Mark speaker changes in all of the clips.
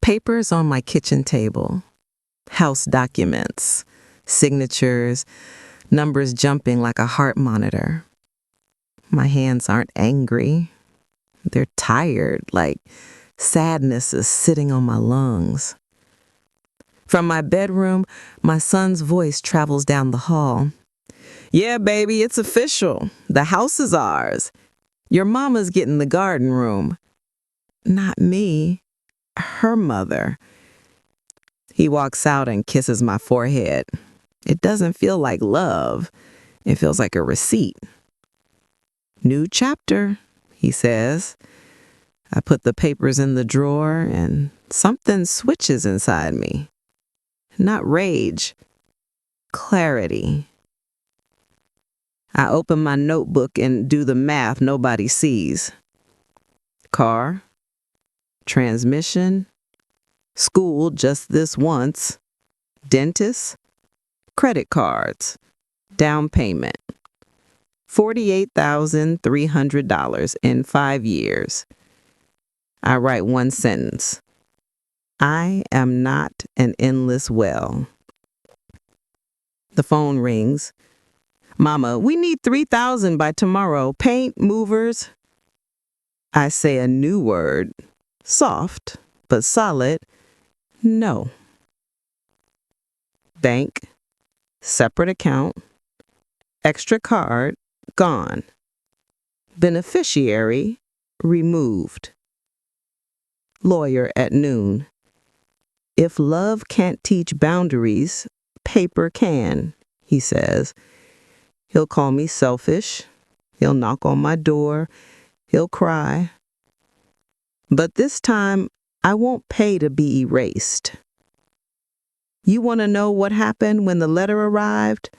Speaker 1: Papers on my kitchen table. House documents. Signatures. Numbers jumping like a heart monitor. My hands aren't angry. They're tired, like sadness is sitting on my lungs. From my bedroom, my son's voice travels down the hall. "Yeah, baby, it's official. The house is ours. Your mama's getting the garden room." Not me, her mother. He walks out and kisses my forehead. It doesn't feel like love. It feels like a receipt. "New chapter," he says. I put the papers in the drawer and something switches inside me. Not rage, clarity. I open my notebook and do the math nobody sees. Car, transmission, school just this once, dentist, credit cards, down payment. $48,300 in 5 years. I write one sentence. I am not an endless well. The phone rings. "Mama, we need 3,000 by tomorrow. Paint, movers." I say a new word, soft but solid. No. Bank, separate account, extra card, gone. Beneficiary, removed. Lawyer at noon. If love can't teach boundaries, paper can, he says. He'll call me selfish. He'll knock on my door. He'll cry. But this time, I won't pay to be erased. You want to know what happened when the letter arrived?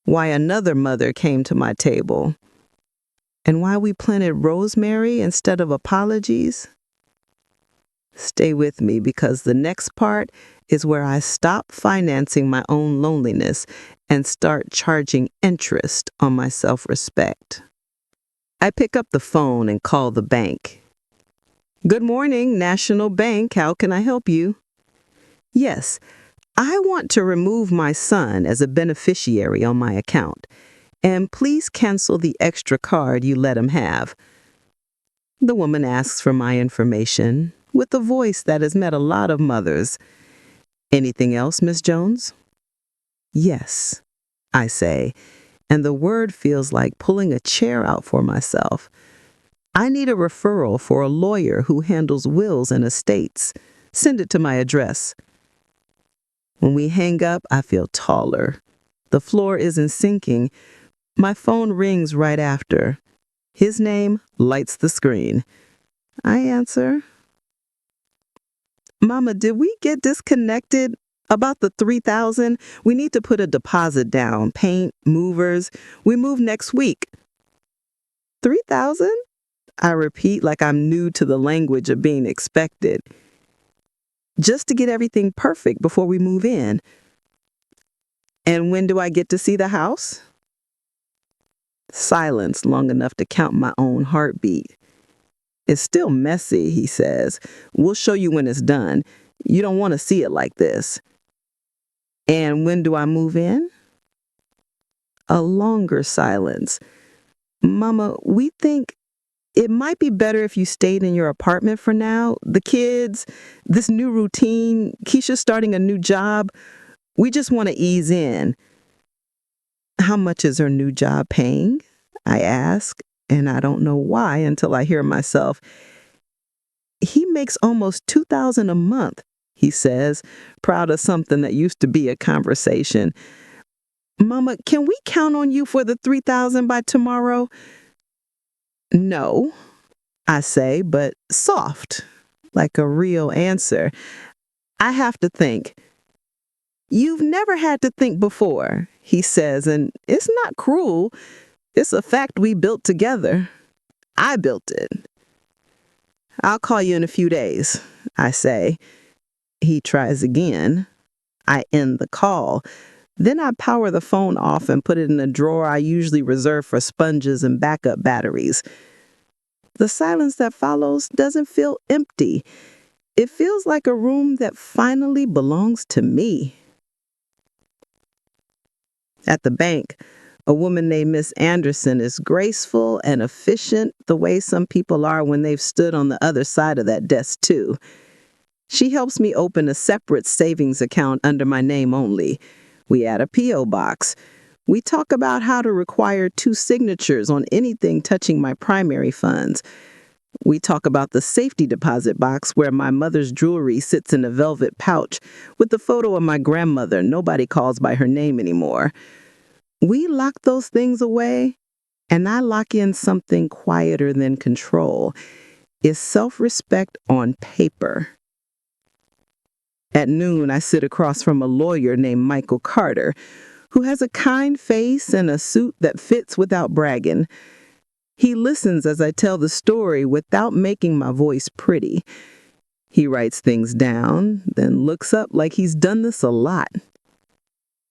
Speaker 1: Why another mother came to my table? And why we planted rosemary instead of apologies? Stay with me, because the next part is where I stop financing my own loneliness and start charging interest on my self-respect. I pick up the phone and call the bank. "Good morning, National Bank. How can I help you?" "Yes, I want to remove my son as a beneficiary on my account, and please cancel the extra card you let him have." The woman asks for my information with a voice that has met a lot of mothers. "Anything else, Miss Jones?" "Yes," I say, and the word feels like pulling a chair out for myself. "I need a referral for a lawyer who handles wills and estates. Send it to my address." When we hang up, I feel taller. The floor isn't sinking. My phone rings right after. His name lights the screen. I answer. "Mama, did we get disconnected about the 3,000? We need to put a deposit down. Paint, movers. We move next week." 3,000? I repeat like I'm new to the language of being expected. "Just to get everything perfect before we move in." "And when do I get to see the house?" Silence long enough to count my own heartbeat. "It's still messy," he says. "We'll show you when it's done. You don't want to see it like this." "And when do I move in?" A longer silence. "Mama, we think it might be better if you stayed in your apartment for now. The kids, this new routine, Keisha's starting a new job. We just want to ease in." "How much is her new job paying?" I ask, and I don't know why until I hear myself. "He makes almost $2,000 a month," he says, proud of something that used to be a conversation. "Mama, can we count on you for the 3,000 by tomorrow?" "No," I say, but soft, like a real answer. I have to think. "You've never had to think before," he says, and it's not cruel. It's a fact we built together. I built it. "I'll call you in a few days," I say. He tries again. I end the call. Then I power the phone off and put it in a drawer I usually reserve for sponges and backup batteries. The silence that follows doesn't feel empty. It feels like a room that finally belongs to me. At the bank, a woman named Miss Anderson is graceful and efficient the way some people are when they've stood on the other side of that desk, too. She helps me open a separate savings account under my name only. We add a P.O. box. We talk about how to require 2 signatures on anything touching my primary funds. We talk about the safety deposit box where my mother's jewelry sits in a velvet pouch with the photo of my grandmother nobody calls by her name anymore. We lock those things away, and I lock in something quieter than control. It's self-respect on paper. At noon, I sit across from a lawyer named Michael Carter, who has a kind face and a suit that fits without bragging. He listens as I tell the story without making my voice pretty. He writes things down, then looks up like he's done this a lot.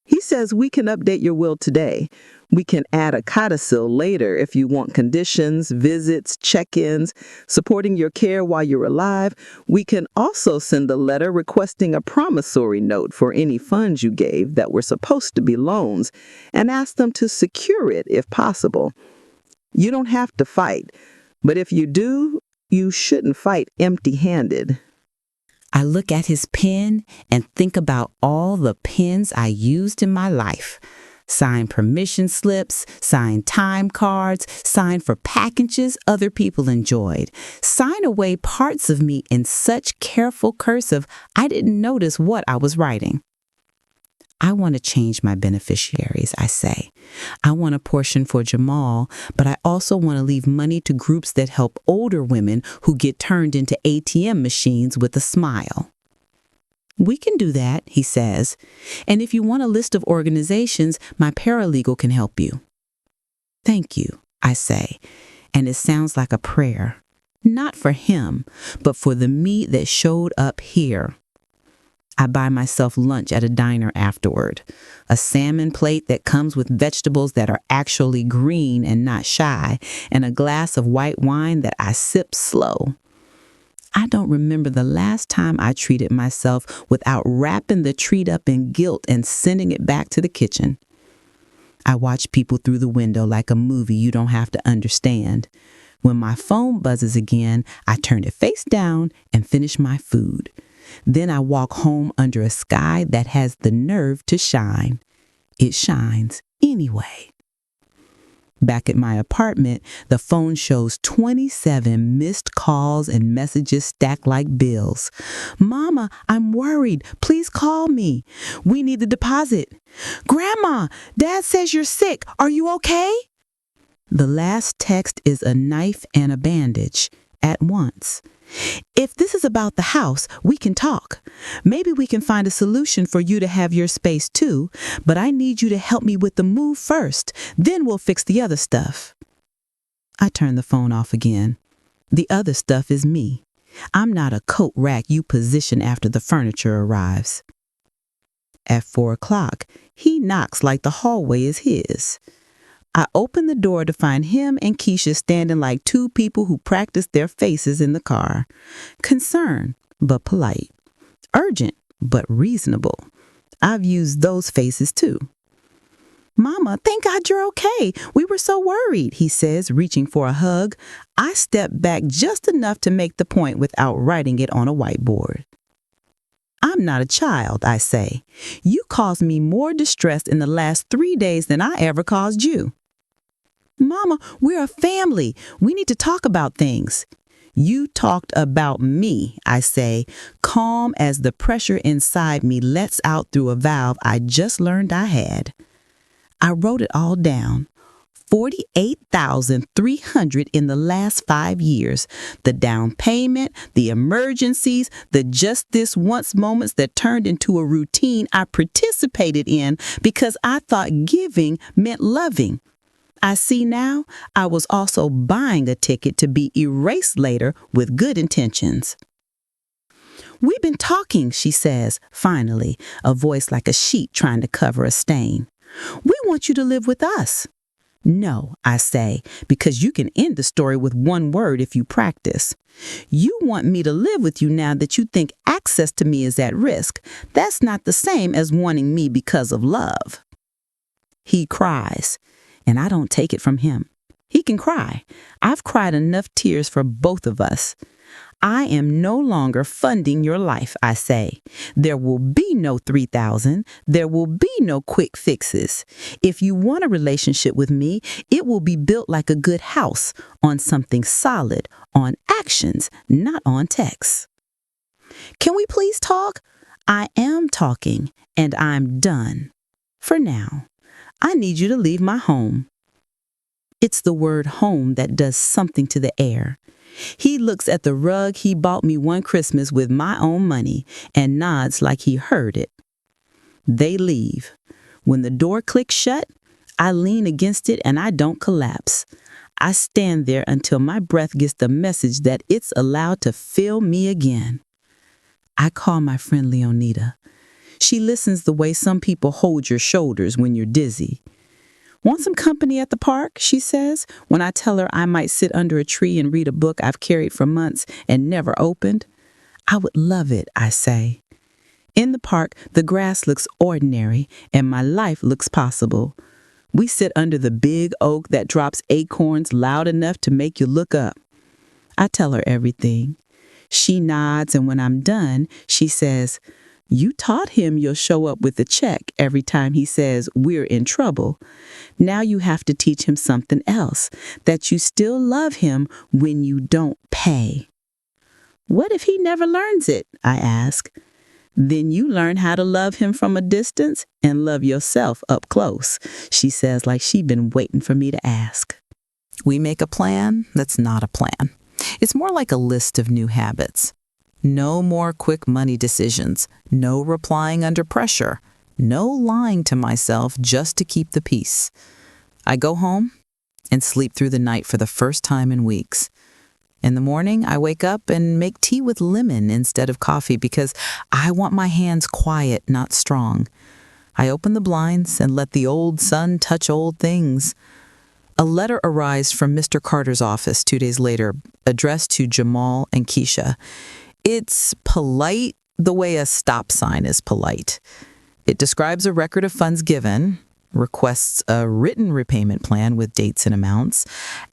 Speaker 1: He says we can update your will today. We can add a codicil later if you want conditions, visits, check-ins, supporting your care while you're alive. We can also send a letter requesting a promissory note for any funds you gave that were supposed to be loans and ask them to secure it if possible. You don't have to fight, but if you do, you shouldn't fight empty-handed.
Speaker 2: I look at his pen and think about all the pens I used in my life. Signed permission slips, signed time cards, signed for packages other people enjoyed. Sign away parts of me in such careful cursive I didn't notice what I was writing. I want to change my beneficiaries, I say. I want a portion for Jamal, but I also want to leave money to groups that help older women who get turned into ATM machines with a smile. We can do that, he says. And if you want a list of organizations, my paralegal can help you. Thank you, I say, and it sounds like a prayer. Not for him, but for the me that showed up here. I buy myself lunch at a diner afterward, a salmon plate that comes with vegetables that are actually green and not shy, and a glass of white wine that I sip slow. I don't remember the last time I treated myself without wrapping the treat up in guilt and sending it back to the kitchen. I watch people through the window like a movie you don't have to understand. When my phone buzzes again, I turn it face down and finish my food. Then I walk home under a sky that has the nerve to shine. It shines anyway. Back at my apartment, the phone shows 27 missed calls and messages stacked like bills. Mama, I'm worried. Please call me. We need the deposit. Grandma, Dad says you're sick. Are you okay? The last text is a knife and a bandage at once. If this is about the house, we can talk. Maybe we can find a solution for you to have your space too, but I need you to help me with the move first. Then we'll fix the other stuff. I turn the phone off again. The other stuff is me. I'm not a coat rack you position after the furniture arrives. At 4:00, he knocks like the hallway is his. I open the door to find him and Keisha standing like two people who practice their faces in the car. Concerned, but polite. Urgent, but reasonable. I've used those faces too. Mama, thank God you're okay. We were so worried, he says, reaching for a hug. I step back just enough to make the point without writing it on a whiteboard. I'm not a child, I say. You caused me more distress in the last 3 days than I ever caused you. Mama, we're a family. We need to talk about things. You talked about me, I say, calm as the pressure inside me lets out through a valve I just learned I had. I wrote it all down. 48,300 in the last 5 years. The down payment, the emergencies, the just this once moments that turned into a routine I participated in because I thought giving meant loving. I see now I was also buying a ticket to be erased later with good intentions. We've been talking, she says, finally, a voice like a sheet trying to cover a stain. We want you to live with us. No, I say, because you can end the story with one word if you practice. You want me to live with you now that you think access to me is at risk. That's not the same as wanting me because of love. He cries, and I don't take it from him. He can cry. I've cried enough tears for both of us. I am no longer funding your life, I say. There will be no 3,000. There will be no quick fixes. If you want a relationship with me, it will be built like a good house, on something solid, on actions, not on texts. Can we please talk? I am talking, and I'm done. For now, I need you to leave my home. It's the word home that does something to the air. He looks at the rug he bought me one Christmas with my own money and nods like he heard it. They leave. When the door clicks shut, I lean against it and I don't collapse. I stand there until my breath gets the message that it's allowed to fill me again. I call my friend Leonida. She listens the way some people hold your shoulders when you're dizzy. Want some company at the park, she says, when I tell her I might sit under a tree and read a book I've carried for months and never opened. I would love it, I say. In the park, the grass looks ordinary and my life looks possible. We sit under the big oak that drops acorns loud enough to make you look up. I tell her everything. She nods, and when I'm done, she says, "You taught him you'll show up with a check every time he says we're in trouble. Now you have to teach him something else, that you still love him when you don't pay." What if he never learns it? I ask. Then you learn how to love him from a distance and love yourself up close, she says, like she'd been waiting for me to ask. We make a plan that's not a plan. It's more like a list of new habits. No more quick money decisions. No replying under pressure. No lying to myself just to keep the peace. I go home and sleep through the night for the first time in weeks. In the morning, I wake up and make tea with lemon instead of coffee because I want my hands quiet, not strong. I open the blinds and let the old sun touch old things. A letter arrives from Mr. Carter's office 2 days later, addressed to Jamal and Keisha. It's polite the way a stop sign is polite. It describes a record of funds given, requests a written repayment plan with dates and amounts,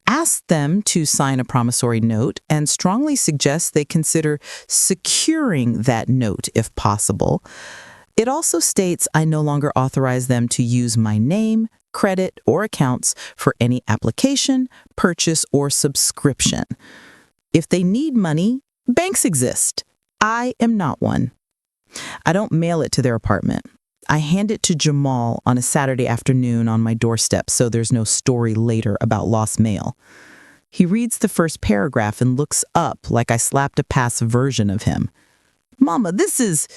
Speaker 2: asks them to sign a promissory note, and strongly suggests they consider securing that note if possible. It also states I no longer authorize them to use my name, credit, or accounts for any application, purchase, or subscription. If they need money, banks exist. I am not one. I don't mail it to their apartment. I hand it to Jamal on a Saturday afternoon on my doorstep so there's no story later about lost mail. He reads the first paragraph and looks up like I slapped a past version of him. "Mama, this is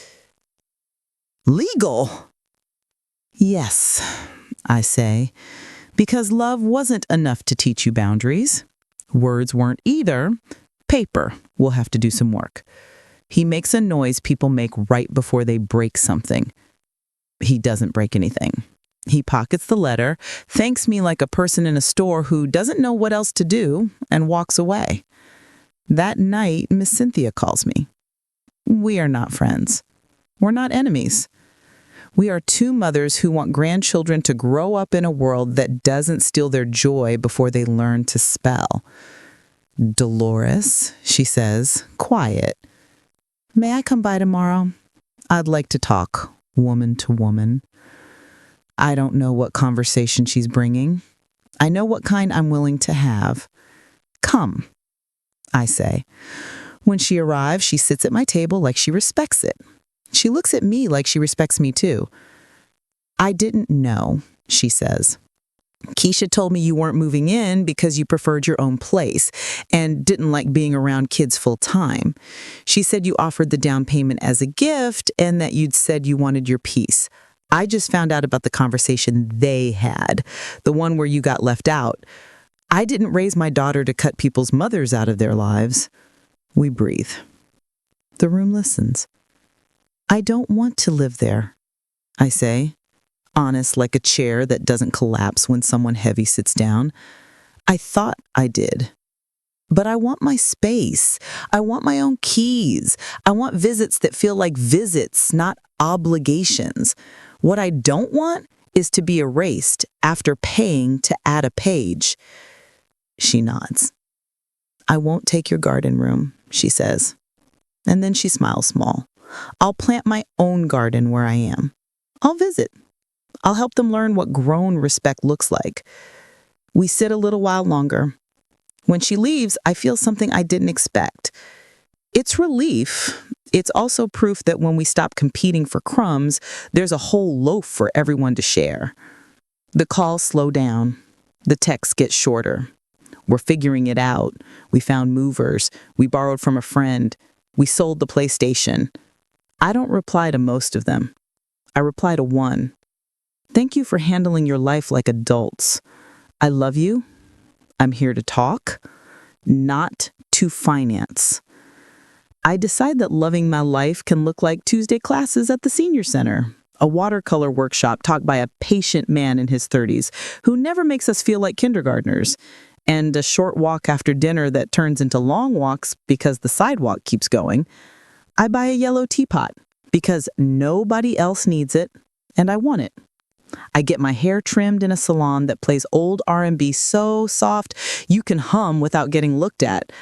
Speaker 2: legal." "Yes," I say, "because love wasn't enough to teach you boundaries. Words weren't either. Paper will have to do some work." He makes a noise people make right before they break something. He doesn't break anything. He pockets the letter, thanks me like a person in a store who doesn't know what else to do, and walks away. That night, Miss Cynthia calls me. We are not friends. We're not enemies. We are two mothers who want grandchildren to grow up in a world that doesn't steal their joy before they learn to spell. "Dolores," she says, quiet. "May I come by tomorrow? I'd like to talk, woman to woman." I don't know what conversation she's bringing. I know what kind I'm willing to have. "Come," I say. When she arrives, she sits at my table like she respects it. She looks at me like she respects me too. "I didn't know," she says. "Keisha told me you weren't moving in because you preferred your own place and didn't like being around kids full time. She said you offered the down payment as a gift and that you'd said you wanted your peace. I just found out about the conversation they had, the one where you got left out. I didn't raise my daughter to cut people's mothers out of their lives." We breathe. The room listens. "I don't want to live there," I say.
Speaker 1: honest like a chair that doesn't collapse when someone heavy sits down. I thought I did. But I want my space. I want my own keys. I want visits that feel like visits, not obligations. What I don't want is to be erased after paying to add a page. She nods. I won't take your garden room, she says. And then she smiles small. I'll plant my own garden where I am. I'll visit. I'll help them learn what grown respect looks like. We sit a little while longer. When she leaves, I feel something I didn't expect. It's relief. It's also proof that when we stop competing for crumbs, there's a whole loaf for everyone to share. The calls slow down. The texts get shorter. We're figuring it out. We found movers. We borrowed from a friend. We sold the PlayStation. I don't reply to most of them. I reply to one. Thank you for handling your life like adults. I love you. I'm here to talk, not to finance. I decide that loving my life can look like Tuesday classes at the senior center, a watercolor workshop taught by a patient man in his 30s who never makes us feel like kindergartners, and a short walk after dinner that turns into long walks because the sidewalk keeps going. I buy a yellow teapot because nobody else needs it, and I want it. I get my hair trimmed in a salon that plays old R&B so soft you can hum without getting looked at.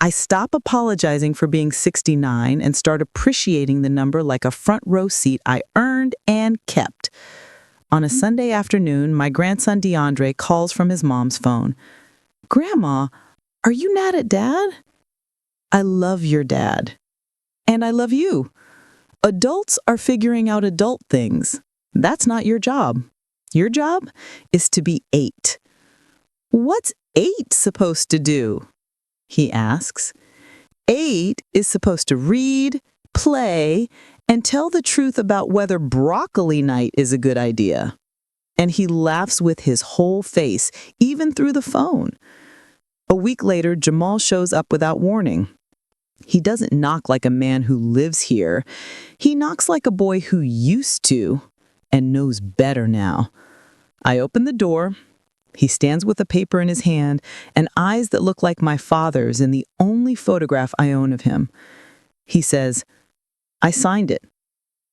Speaker 1: I stop apologizing for being 69 and start appreciating the number like a front row seat I earned and kept. On a Sunday afternoon, my grandson DeAndre calls from his mom's phone. Grandma, are you mad at Dad? I love your dad. And I love you. Adults are figuring out adult things. That's not your job. Your job is to be 8. What's 8 supposed to do? He asks. 8 is supposed to read, play, and tell the truth about whether broccoli night is a good idea. And he laughs with his whole face, even through the phone. A week later, Jamal shows up without warning. He doesn't knock like a man who lives here. He knocks like a boy who used to and knows better now. I open the door. He stands with a paper in his hand and eyes that look like my father's in the only photograph I own of him. He says, I signed it.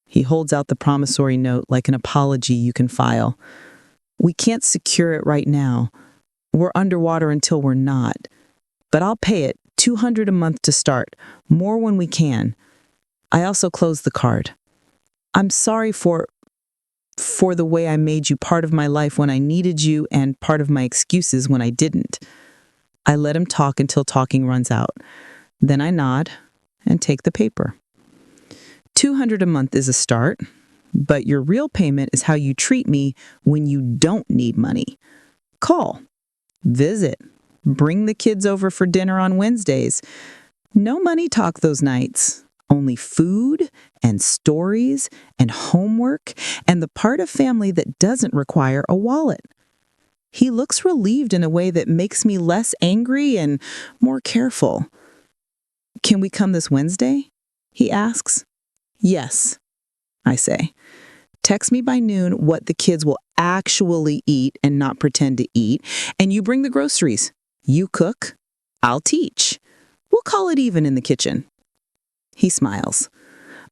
Speaker 1: He holds out the promissory note like an apology you can file. We can't secure it right now. We're underwater until we're not. But I'll pay it, $200 a month to start, more when we can. I also close the card. I'm sorry for the way I made you part of my life when I needed you and part of my excuses when I didn't. I let him talk until talking runs out. Then I nod and take the paper. $200 a month is a start, but your real payment is how you treat me when you don't need money. Call, visit, bring the kids over for dinner on Wednesdays. No money talk those nights. Only food and stories and homework and the part of family that doesn't require a wallet. He looks relieved in a way that makes me less angry and more careful. Can we come this Wednesday? He asks. Yes, I say. Text me by noon what the kids will actually eat and not pretend to eat, and you bring the groceries. You cook, I'll teach. We'll call it even in the kitchen. He smiles.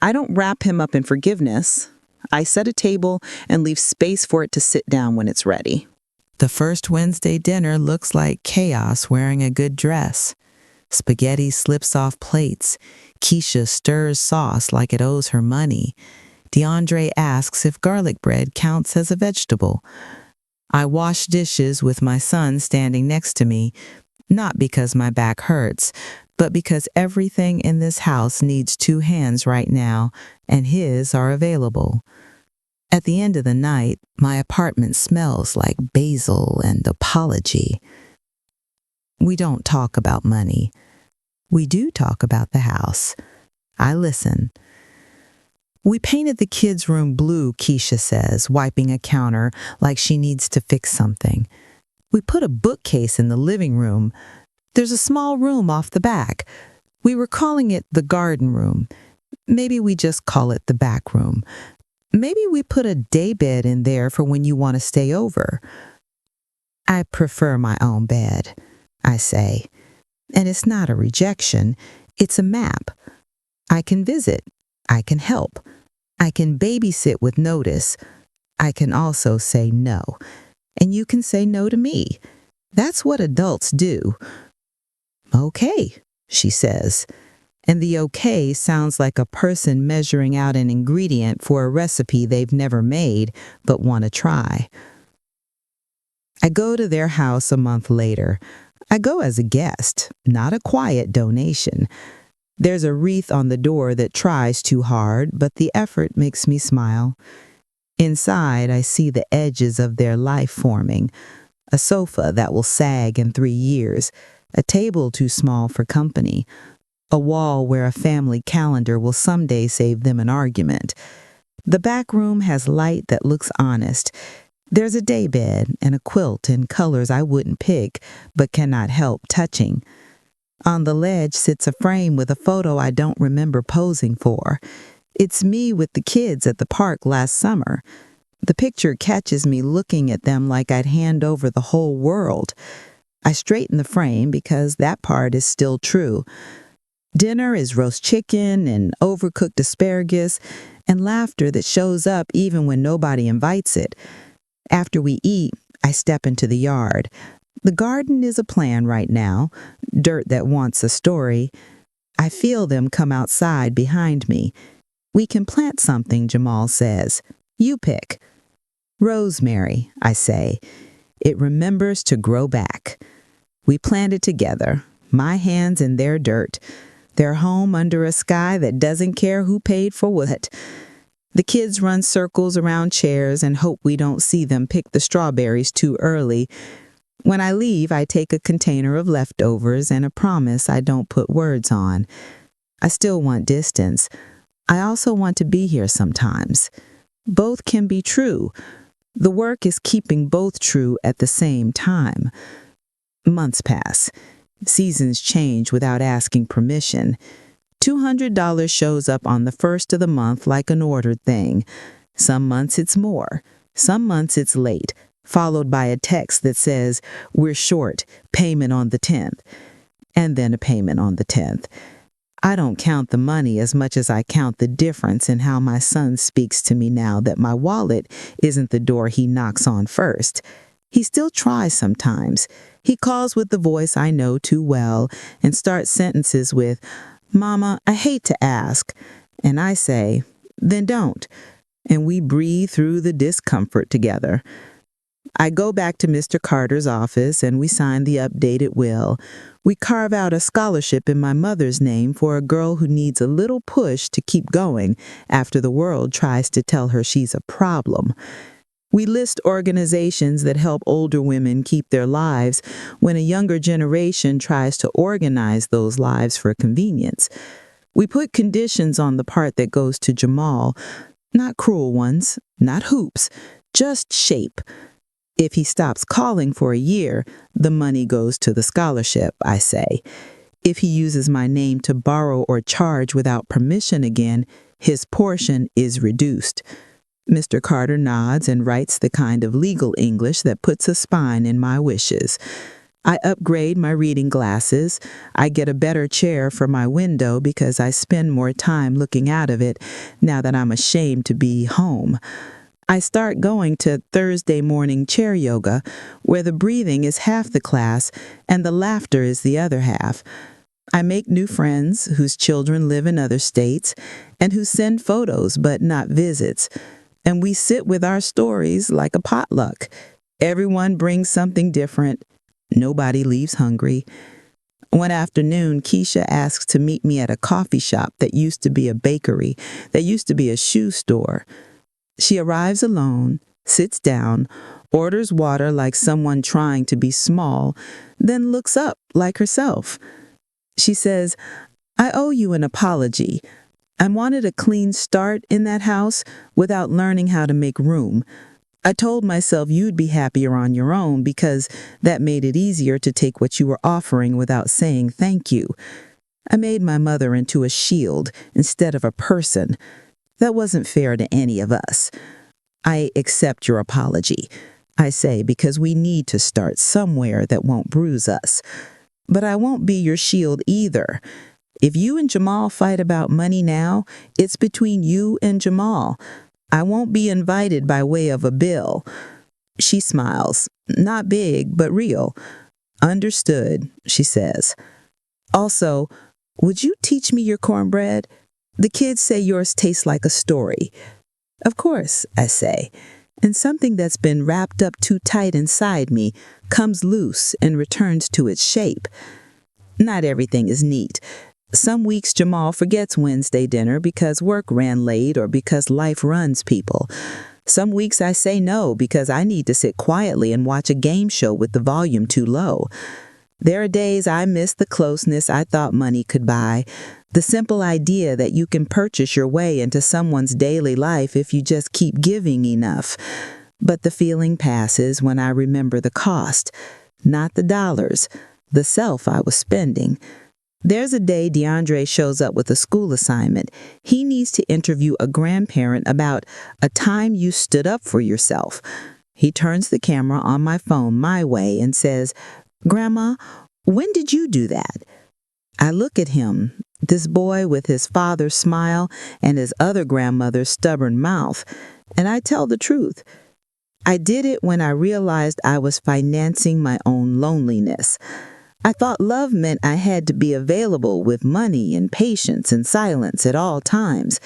Speaker 1: I don't wrap him up in forgiveness. I set a table and leave space for it to sit down when it's ready. The first Wednesday dinner looks like chaos wearing a good dress. Spaghetti slips off plates. Keisha stirs sauce like it owes her money. DeAndre asks if garlic bread counts as a vegetable. I wash dishes with my son standing next to me, not because my back hurts, but because everything in this house needs 2 hands right now, and his are available. At the end of the night, my apartment smells like basil and apology. We don't talk about money. We do talk about the house. I listen. We painted the kids' room blue, Keisha says, wiping a counter like she needs to fix something. We put a bookcase in the living room. There's a small room off the back. We were calling it the garden room. Maybe we just call it the back room.
Speaker 2: Maybe we put a daybed in there for when you want to stay over. I prefer my own bed, I say. And it's not a rejection, it's a map. I can visit. I can help. I can babysit with notice. I can also say no. And you can say no to me. That's what adults do. Okay, she says. And the okay sounds like a person measuring out an ingredient for a recipe they've never made but want to try. I go to their house a month later. I go as a guest, not a quiet donation. There's a wreath on the door that tries too hard, but the effort makes me smile. Inside, I see the edges of their life forming. A sofa that will sag in 3 years, a table too small for company, a wall where a family calendar will someday save them an argument. The back room has light that looks honest. There's a daybed and a quilt in colors I wouldn't pick, but cannot help touching. On the ledge sits a frame with a photo I don't remember posing for. It's me with the kids at the park last summer. The picture catches me looking at them like I'd hand over the whole world. I straighten the frame because that part is still true. Dinner is roast chicken and overcooked asparagus and laughter that shows up even when nobody invites it. After we eat, I step into the yard. The garden is a plan right now, dirt that wants a story. I feel them come outside behind me. We can plant something, Jamal says. You pick. Rosemary, I say. It remembers to grow back. We plant it together, my hands in their dirt, their home under a sky that doesn't care who paid for what. The kids run circles around chairs and hope we don't see them pick the strawberries too early. When I leave, I take a container of leftovers and a promise I don't put words on. I still want distance. I also want to be here sometimes. Both can be true. The work is keeping both true at the same time. Months pass. Seasons change without asking permission. $200 shows up on the first of the month like an ordered thing. Some months it's more. Some months it's late, followed by a text that says, "We're short, payment on the 10th." And then a payment on the 10th. I don't count the money as much as I count the difference in how my son speaks to me now that my wallet isn't the door he knocks on first. He still tries sometimes. He calls with the voice I know too well and starts sentences with, "Mama, I hate to ask." And I say, "Then don't." And we breathe through the discomfort together. I go back to Mr. Carter's office and we sign the updated will. We carve out a scholarship in my mother's name for a girl who needs a little push to keep going after the world tries to tell her she's a problem. We list organizations that help older women keep their lives when a younger generation tries to organize those lives for convenience. We put conditions on the part that goes to Jamal, not cruel ones, not hoops, just shape. If he stops calling for a year, the money goes to the scholarship, I say. If he uses my name to borrow or charge without permission again, his portion is reduced. Mr. Carter nods and writes the kind of legal English that puts a spine in my wishes. I upgrade my reading glasses. I get a better chair for my window because I spend more time looking out of it now that I'm ashamed to be home. I start going to Thursday morning chair yoga, where the breathing is half the class and the laughter is the other half. I make new friends whose children live in other states and who send photos but not visits. And we sit with our stories like a potluck. Everyone brings something different. Nobody leaves hungry. One afternoon, Keisha asks to meet me at a coffee shop that used to be a bakery, that used to be a shoe store. She arrives alone, sits down, orders water like someone trying to be small, then looks up like herself. She says, "I owe you an apology. I wanted a clean start in that house without learning how to make room. I told myself you'd be happier on your own because that made it easier to take what you were offering without saying thank you. I made my mother into a shield instead of a person.
Speaker 1: That wasn't fair to any of us. I accept your apology, I say, because we need to start somewhere that won't bruise us. But I won't be your shield either. If you and Jamal fight about money now, it's between you and Jamal. I won't be invited by way of a bill. She smiles, not big, but real. Understood, she says. Also, would you teach me your cornbread? The kids say yours tastes like a story. Of course, I say, and something that's been wrapped up too tight inside me comes loose and returns to its shape. Not everything is neat. Some weeks Jamal forgets Wednesday dinner because work ran late or because life runs people. Some weeks I say no because I need to sit quietly and watch a game show with the volume too low. There are days I miss the closeness I thought money could buy, the simple idea that you can purchase your way into someone's daily life if you just keep giving enough. But the feeling passes when I remember the cost, not the dollars, the self I was spending. There's a day DeAndre shows up with a school assignment. He needs to interview a grandparent about a time you stood up for yourself. He turns the camera on my phone my way and says, "Grandma, when did you do that?" I look at him, this boy with his father's smile and his other grandmother's stubborn mouth, and I tell the truth. I did it when I realized I was financing my own loneliness. I thought love meant I had to be available with money and patience and silence at all times.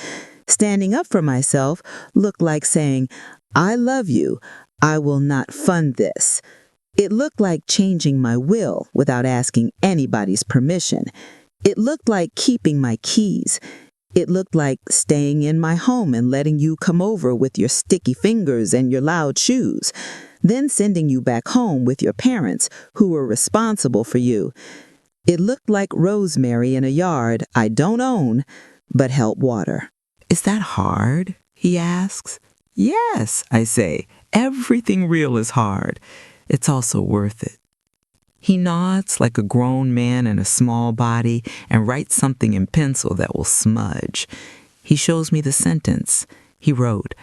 Speaker 1: Standing up for myself looked like saying, "I love you. I will not fund this." It looked like changing my will without asking anybody's permission. It looked like keeping my keys. It looked like staying in my home and letting you come over with your sticky fingers and your loud shoes, then sending you back home with your parents who were responsible for you. It looked like rosemary in a yard I don't own, but help water.
Speaker 2: "Is that hard?" he asks. "Yes," I say. "Everything real is hard. It's also worth it." He nods like a grown man in a small body and writes something in pencil that will smudge. He shows me the sentence. He wrote,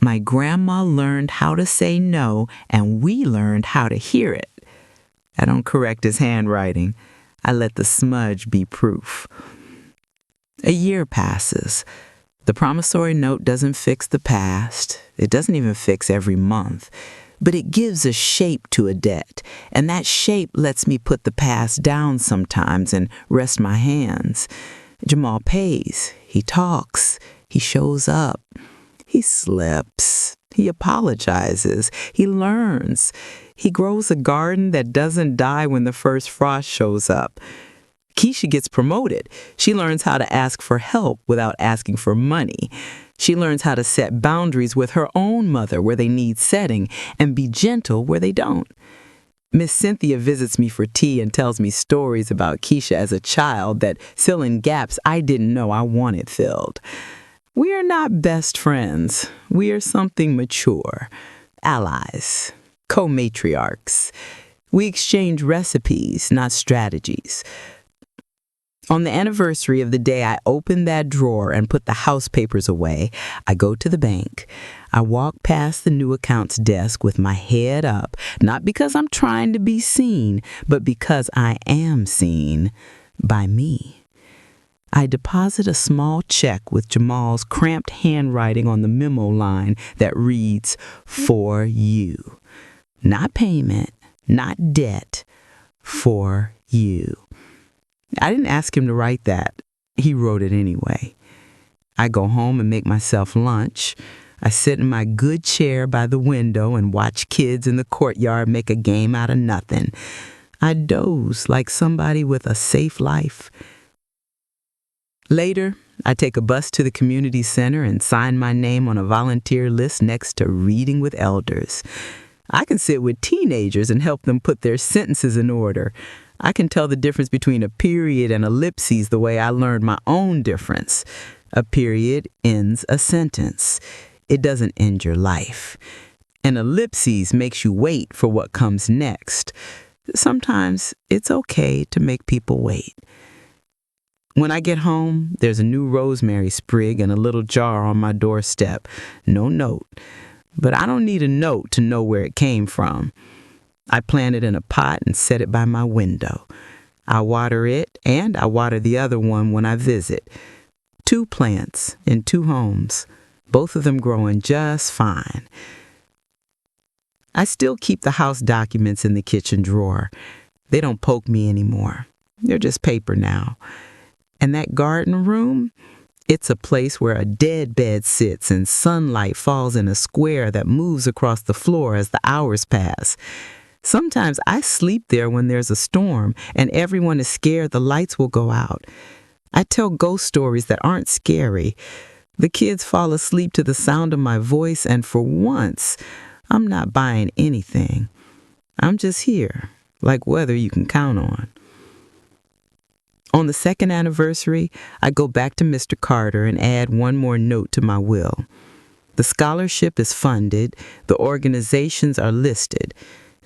Speaker 2: "My grandma learned how to say no, and we learned how to hear it." I don't correct his handwriting. I let the smudge be proof. A year passes. The promissory note doesn't fix the past. It doesn't even fix every month. But it gives a shape to a debt, and that shape lets me put the past down sometimes and rest my hands. Jamal pays. He talks. He shows up. He slips. He apologizes. He learns. He grows a garden that doesn't die when the first frost shows up. Keisha gets promoted. She learns how to ask for help without asking for money. She learns how to set boundaries with her own mother where they need setting and be gentle where they don't. Miss Cynthia visits me for tea and tells me stories about Keisha as a child that fill in gaps I didn't know I wanted filled. We are not best friends. We are something mature. Allies. Co-matriarchs. We exchange recipes, not strategies. On the anniversary of the day I opened that drawer and put the house papers away, I go to the bank. I walk past the new accounts desk with my head up, not because I'm trying to be seen, but because I am seen by me. I deposit a small check with Jamal's cramped handwriting on the memo line that reads, "For you." Not payment, not debt, for you. I didn't ask him to write that. He wrote it anyway. I go home and make myself lunch. I sit in my good chair by the window and watch kids in the courtyard make a game out of nothing. I doze like somebody with a safe life. Later, I take a bus to the community center and sign my name on a volunteer list next to Reading with Elders. I can sit with teenagers and help them put their sentences in order. I can tell the difference between a period and ellipses the way I learned my own difference. A period ends a sentence. It doesn't end your life. An ellipses makes you wait for what comes next. Sometimes it's okay to make people wait.
Speaker 1: When I get home, there's a new rosemary sprig in a little jar on my doorstep. No note. But I don't need a note to know where it came from. I plant it in a pot and set it by my window. I water it, and I water the other one when I visit. 2 plants in 2 homes, both of them growing just fine. I still keep the house documents in the kitchen drawer. They don't poke me anymore. They're just paper now. And that garden room, it's a place where a dead bed sits and sunlight falls in a square that moves across the floor as the hours pass. Sometimes I sleep there when there's a storm and everyone is scared the lights will go out. I tell ghost stories that aren't scary. The kids fall asleep to the sound of my voice, and for once, I'm not buying anything. I'm just here, like weather you can count on. On the 2nd anniversary, I go back to Mr. Carter and add one more note to my will. The scholarship is funded, the organizations are listed.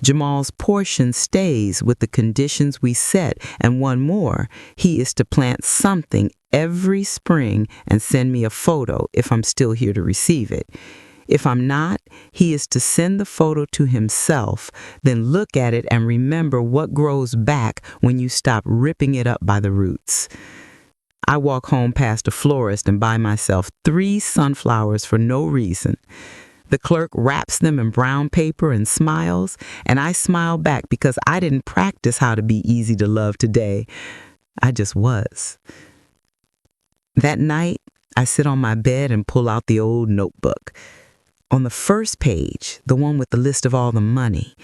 Speaker 1: Jamal's portion stays with the conditions we set, and one more, he is to plant something every spring and send me a photo if I'm still here to receive it. If I'm not, he is to send the photo to himself, then look at it and remember what grows back when you stop ripping it up by the roots. I walk home past a florist and buy myself 3 sunflowers for no reason. The clerk wraps them in brown paper and smiles, and I smile back because I didn't practice how to be easy to love today. I just was. That night, I sit on my bed and pull out the old notebook. On the first page, the one with the list of all the money,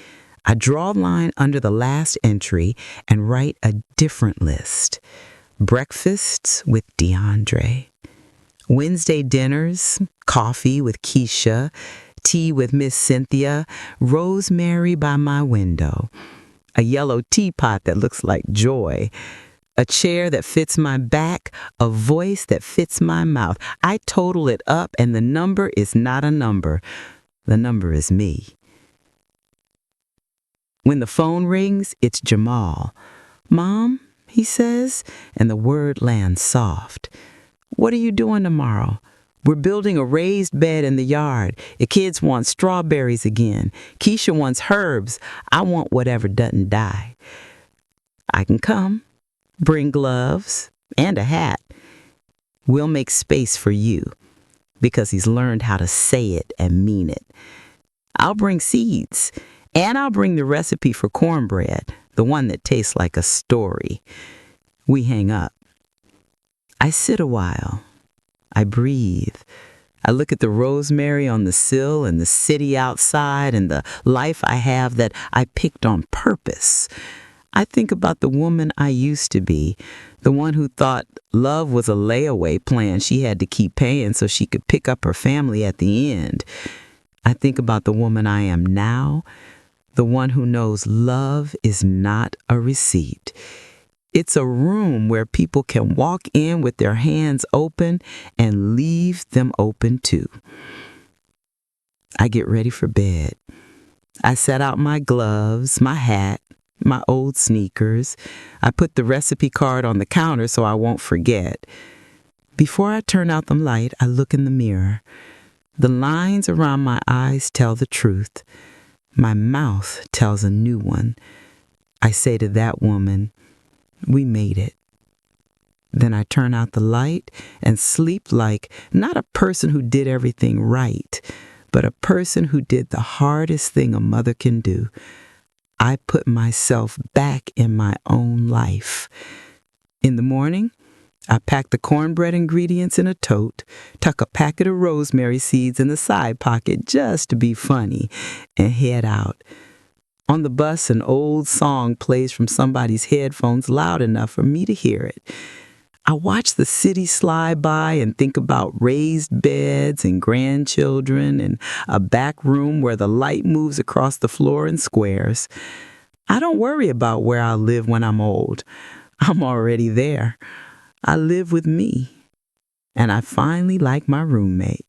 Speaker 1: I draw a line under the last entry and write a different list. Breakfasts with DeAndre. Wednesday dinners, coffee with Keisha, tea with Miss Cynthia, rosemary by my window, a yellow teapot that looks like joy, a chair that fits my back, a voice that fits my mouth. I total it up and the number is not a number. The number is me. When the phone rings, it's Jamal. "Mom," he says, and the word lands soft. "What are you doing tomorrow?" "We're building a raised bed in the yard. The kids want strawberries again. Keisha wants herbs. I want whatever doesn't die." "I can come. Bring gloves and a hat. We'll make space for you," because he's learned how to say it and mean it. "I'll bring seeds, and I'll bring the recipe for cornbread, the one that tastes like a story." We hang up. I sit a while. I breathe. I look at the rosemary on the sill and the city outside and the life I have that I picked on purpose. I think about the woman I used to be, the one who thought love was a layaway plan she had to keep paying so she could pick up her family at the end. I think about the woman I am now, the one who knows love is not a receipt. It's a room where people can walk in with their hands open and leave them open too. I get ready for bed. I set out my gloves, my hat, my old sneakers. I put the recipe card on the counter so I won't forget. Before I turn out the light, I look in the mirror. The lines around my eyes tell the truth. My mouth tells a new one. I say to that woman, "We made it." Then I turn out the light and sleep like not a person who did everything right, but a person who did the hardest thing a mother can do. I put myself back in my own life. In the morning, I pack the cornbread ingredients in a tote, tuck a packet of rosemary seeds in the side pocket just to be funny, and head out. On the bus, an old song plays from somebody's headphones loud enough for me to hear it. I watch the city slide by and think about raised beds and grandchildren and a back room where the light moves across the floor in squares. I don't worry about where I'll live when I'm old. I'm already there. I live with me. And I finally like my roommate.